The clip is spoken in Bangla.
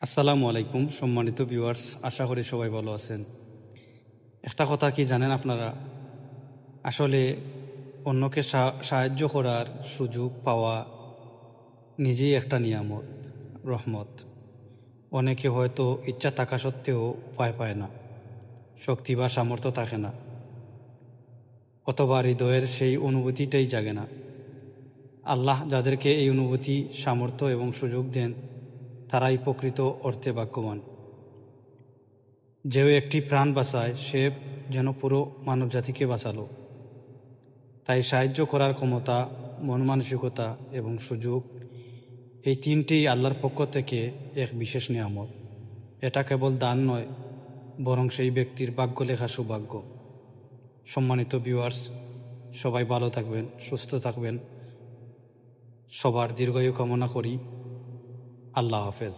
আসসালামু আলাইকুম সম্মানিত ভিউয়ার্স, আশা করি সবাই ভালো আছেন। একটা কথা কি জানেন আপনারা, আসলে অন্যকে সাহায্য করার সুযোগ পাওয়া নিজেই একটা নিয়ামত, রহমত। অনেকে হয়তো ইচ্ছা থাকা সত্ত্বেও উপায় পায় না, শক্তি বা সামর্থ্য থাকে না, অথবা হৃদয়ের সেই অনুভূতিটাই জাগে না। আল্লাহ যাদেরকে এই অনুভূতি, সামর্থ্য এবং সুযোগ দেন, তারাই প্রকৃত অর্থে ভাগ্যবান। যেও একটি প্রাণ বাঁচায়, সে যেন পুরো মানবজাতিকে বাঁচালো। তাই সাহায্য করার ক্ষমতা, মন মানসিকতা এবং সুযোগ, এই তিনটি আল্লাহর পক্ষ থেকে এক বিশেষ নিয়ামত। এটা কেবল দান নয়, বরং সেই ব্যক্তির ভাগ্য লেখা সৌভাগ্য। সম্মানিত ভিউয়ার্স, সবাই ভালো থাকবেন, সুস্থ থাকবেন, সবার দীর্ঘায়ু কামনা করি। আল্লাহ হাফেজ।